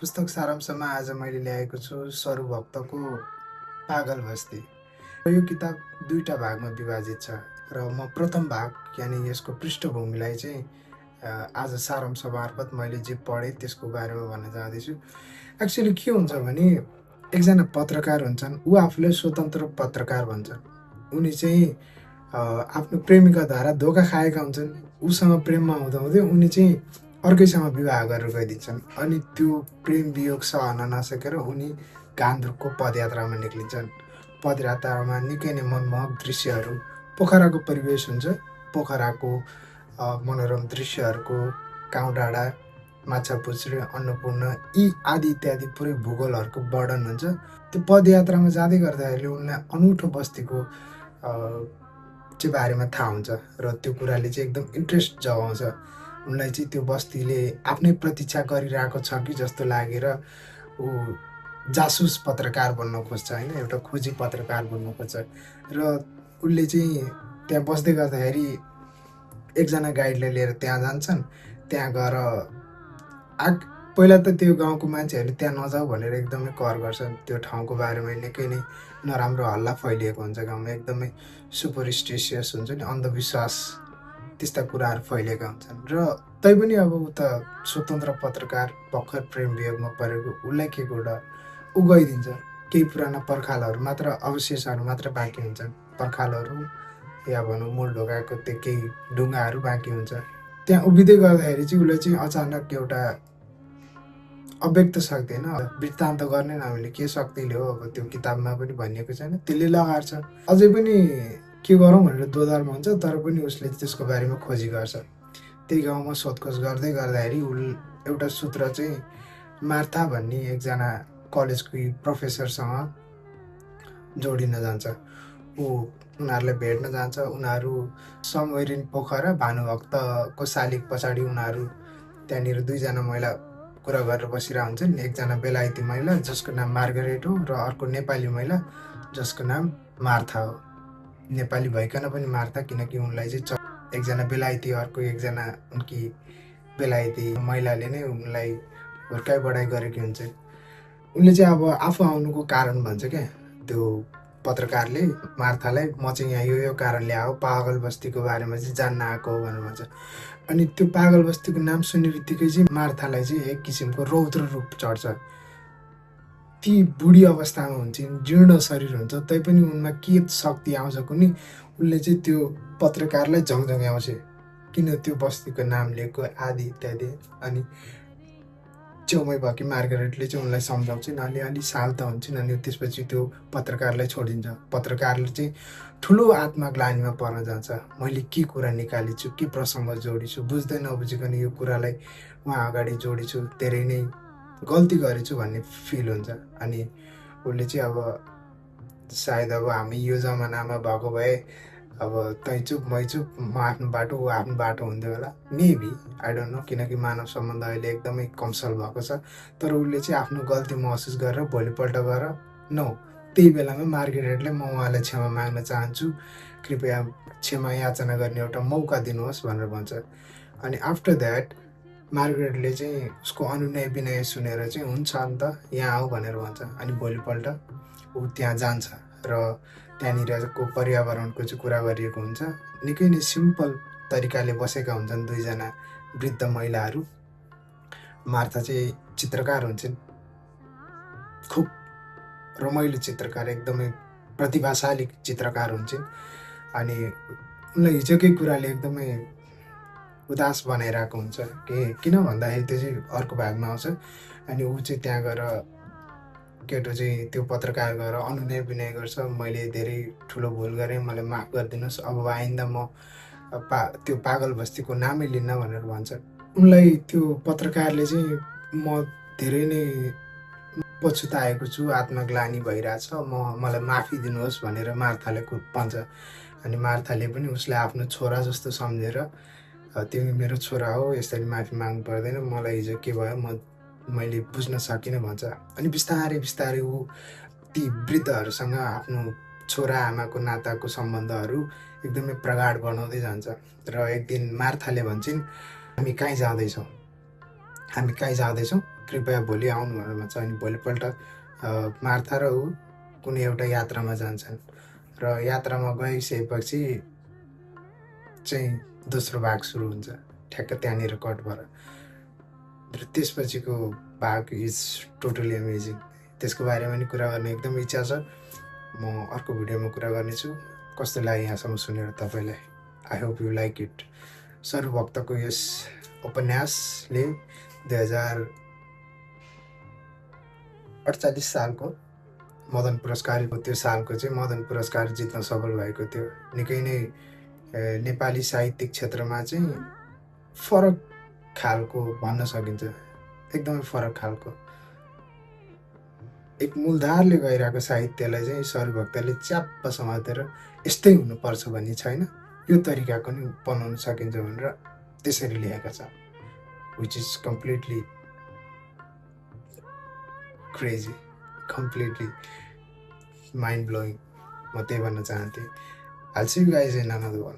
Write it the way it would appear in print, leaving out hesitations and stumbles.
पुस्तक सारांशमा आज मैले ल्याएको छु सरुभक्तको पागल बस्ती। यो किताब दुईटा भागमा विभाजित छ र म प्रथम भाग यानि यसको पृष्ठभूमिलाई चाहिँ आज सारांश मार्फत मैले जे पढेँ त्यसको बारेमा भन्न चाहँदैछु। एक्चुअली के हुन्छ भने एकजना पत्रकार हुन्छन्, ऊ आफूलाई स्वतन्त्र पत्रकार भन्छन्। उनी चाहिँ आफ्नो प्रेमिकाद्वारा धोका खाएका हुन्छन्। उसँग प्रेममा हुँदाहुँदै उनी चाहिँ अर्कैसँग विवाह गरेर गइदिन्छन् अनि त्यो प्रेम वियोग सहन नसकेर उनी गान्तोकको पदयात्रामा निक्लिन्छन्। पदयात्रामा निकै नै मनमोहक दृश्यहरू, पोखराको परिवेश हुन्छ, पोखराको मनोरम दृश्यहरूको काउँ डाँडा, माछापुच्छ्रे, अन्नपूर्ण यी आदि इत्यादि पुरै भूगोलहरूको वर्णन हुन्छ। त्यो पदयात्रामा जाँदै गर्दाखेरि उनलाई अनौठो बस्तीको चाहिँ बारेमा थाहा हुन्छ र त्यो कुराले चाहिँ एकदम इन्ट्रेस्ट जगाउँछ। उनलाई चाहिँ त्यो बस्तीले आफ्नै प्रतीक्षा गरिरहेको छ कि जस्तो लागेर ऊ जासुस पत्रकार बन्न खोज्छ होइन, एउटा खोजी पत्रकार बन्न खोज्छ र उसले चाहिँ त्यहाँ बस्दै गर्दाखेरि एकजना गाइडलाई लिएर त्यहाँ जान्छन्। त्यहाँ गएर पहिला त त्यो गाउँको मान्छेहरूले त्यहाँ नजाऊ भनेर एकदमै कर गर्छन्। त्यो ठाउँको बारेमा निकै नै नराम्रो हल्ला फैलिएको हुन्छ गाउँमा, एकदमै सुपरस्टिसियस हुन्छ नि, अन्धविश्वास त्यस्ता कुराहरू फैलिएका हुन्छन्। र तैपनि अब ऊ त स्वतन्त्र पत्रकार, भर्खर प्रेम वियोगमा परेको, उसलाई के कुरा, ऊ गइदिन्छ। केही पुराना पर्खालहरू मात्र, अवशेषहरू मात्र बाँकी हुन्छन्, पर्खालहरू या भनौँ मूल ढोकाको त्यो केही ढुङ्गाहरू बाँकी हुन्छ। त्यहाँ उभिँदै गर्दाखेरि चाहिँ उसलाई चाहिँ अचानक एउटा अव्यक्त शक्ति होइन, वृत्तान्त गर्ने हामीले के शक्तिले हो, अब त्यो किताबमा पनि भनिएको छैन, त्यसले लगार्छ। अझै पनि के गरौँ भनेर दोधारमा हुन्छ, तर पनि उसले त्यसको बारेमा खोजी गर्छ। त्यही गाउँमा सोधखोज गर्दै गर्दाखेरि एउटा सूत्र चाहिँ मार्था भन्ने एकजना कलेजको प्रोफेसरसँग जोडिन जान्छ। उनीहरूलाई भेट्न जान्छ। उनीहरू समवेयर इन पोखरा, भानुभक्तको शालिग पछाडि उनीहरू त्यहाँनिर दुईजना महिला कुरा गरेर बसिरहेको हुन्छन्। एकजना बेलायती महिला जसको नाम मार्गरेट हो र अर्को नेपाली महिला जसको नाम मार्था हो। नेपाली भइकन पनि मार्था, किनकि उनलाई चाहिँ एकजना बेलायती, अर्को एकजना उनकी बेलायती महिलाले नै उनलाई हुर्काइ बढाइ गरेकी हुन्छ। उनले चाहिँ अब आफू आउनुको कारण भन्छ क्या त्यो पत्रकारले मार्थालाई, म चाहिँ यहाँ यो कारणले आएको, पागल बस्तीको बारेमा चाहिँ जान्न आएको हो भनेर भन्छ। अनि त्यो पागल बस्तीको नाम सुन्ने बित्तिकै चाहिँ मार्थालाई चाहिँ एक किसिमको रौद्र रूप चढ्छ। ती बुढी अवस्थामा हुन्छन्, जीर्ण शरीर हुन्छ, तैपनि उनमा के शक्ति आउँछ कुनै, उसले चाहिँ त्यो पत्रकारलाई झङझङ्याउँछ किन त्यो बस्तीको नाम लिएको आदि इत्यादि। अनि छेउमै भएकी मार्गरेटले चाहिँ उनलाई सम्झाउँछन्, अलि शान्त हुन्छन्। अनि त्यसपछि त्यो पत्रकारलाई छोडिन्छ। पत्रकारले चाहिँ ठुलो आत्मग्लानीमा पर्न जान्छ। मैले के कुरा निकालेछु, के प्रसङ्ग जोडिछु, बुझ्दै नबुझिकन यो कुरालाई उहाँ अगाडि जोडिछु, धेरै नै गल्ती गरेछु भन्ने फिल हुन्छ। अनि उसले चाहिँ अब सायद अब हामी यो जमानामा भएको भए अब तै चुप मै चुप, म आफ्नो बाटो ऊ आफ्नो बाटो हुन्थ्यो होला, मेबी, आई डोन्ट नो, किनकि मानव सम्बन्ध अहिले एकदमै कमसल भएको छ। तर उसले चाहिँ आफ्नो गल्ती महसुस गरेर भोलिपल्ट गएर नो, त्यही बेलामा मार्गरेटले म उहाँलाई क्षमा माग्न चाहन्छु, कृपया क्षमा याचना गर्ने एउटा मौका दिनुहोस् भनेर भन्छ। अनि आफ्टर द्याट मार्गरेटले चाहिँ उसको अनुनय विनय सुनेर चाहिँ हुन्छ अन्त यहाँ आऊ भनेर भन्छ। अनि भोलिपल्ट ऊ त्यहाँ जान्छ र त्यहाँनिरको पर्यावरणको चाहिँ कुरा गरिएको हुन्छ। निकै नै सिम्पल तरिकाले बसेका हुन्छन् दुईजना वृद्ध महिलाहरू। मार्था चाहिँ चित्रकार हुन्छन्, खुब रमाइलो चित्रकार, एकदमै प्रतिभाशाली चित्रकार हुन्छन्। अनि उनलाई हिजोकै कुराले एकदमै उदास बनाइरहेको हुन्छ किन भन्दाखेरि त्यो चाहिँ अर्को भागमा आउँछ। अनि ऊ चाहिँ त्यहाँ गएर, केटो चाहिँ त्यो पत्रकार गएर अनुनय विनय गर्छ, मैले धेरै ठुलो भुल गरेँ, मलाई माफ गरिदिनुहोस्, अब आइन्दा म त्यो पागल बस्तीको नामै लिन्न भनेर भन्छ। उनलाई त्यो पत्रकारले चाहिँ म धेरै नै पछुताएको छु, आत्मग्लानी भइरहेछ, मलाई माफी दिनुहोस् भनेर मार्थाले भन्छ। अनि मार्थाले पनि उसलाई आफ्नो छोरा जस्तो सम्झेर, तिमी मेरो छोरा हो, यसरी माफी माग्नु पर्दैन, मलाई हिजो के भयो मैले बुझ्न सकिनँ भन्छ। अनि बिस्तारै बिस्तारै ऊ ती वृद्धहरूसँग आफ्नो छोरा आमाको नाताको सम्बन्धहरू एकदमै प्रगाढ बनाउँदै जान्छ। र एक दिन मार्थाले भन्छन्, हामी कहीँ जाँदैछौँ, कृपया भोलि आउनु भनेर भन्छ। अनि भोलिपल्ट मार्था र ऊ कुनै एउटा यात्रामा जान्छन् र यात्रामा गइसकेपछि चाहिँ दोस्रो भाग सुरु हुन्छ ठ्याक्क त्यहाँनिर कट भएर। र त्यसपछिको भाग इज टोटली अमेजिङ। त्यसको बारेमा नि कुरा गर्ने एकदम इच्छा छ। म अर्को भिडियोमा कुरा गर्नेछु। कस्तो लाग्यो यहाँसम्म सुनेर तपाईँलाई? I hope you like it. सरुभक्तको यस उपन्यासले 2048 सालको मदन पुरस्कारको त्यो सालको चाहिँ मदन पुरस्कार जित्न सफल भएको थियो। निकै नै नेपाली साहित्यिक क्षेत्रमा चाहिँ फरक खालको भन्न सकिन्छ, एकदमै फरक खालको एक मूलधारले गइरहेको साहित्यलाई चाहिँ सरुभक्तले च्याप्प समातेर यस्तै हुनुपर्छ भन्ने छैन, यो तरिकाको नि बनाउन सकिन्छ भनेर त्यसरी लेखेका छ, which is completely crazy, completely mind blowing. म त्यही भन्न चाहन्थेँ। I'll see you guys in another one.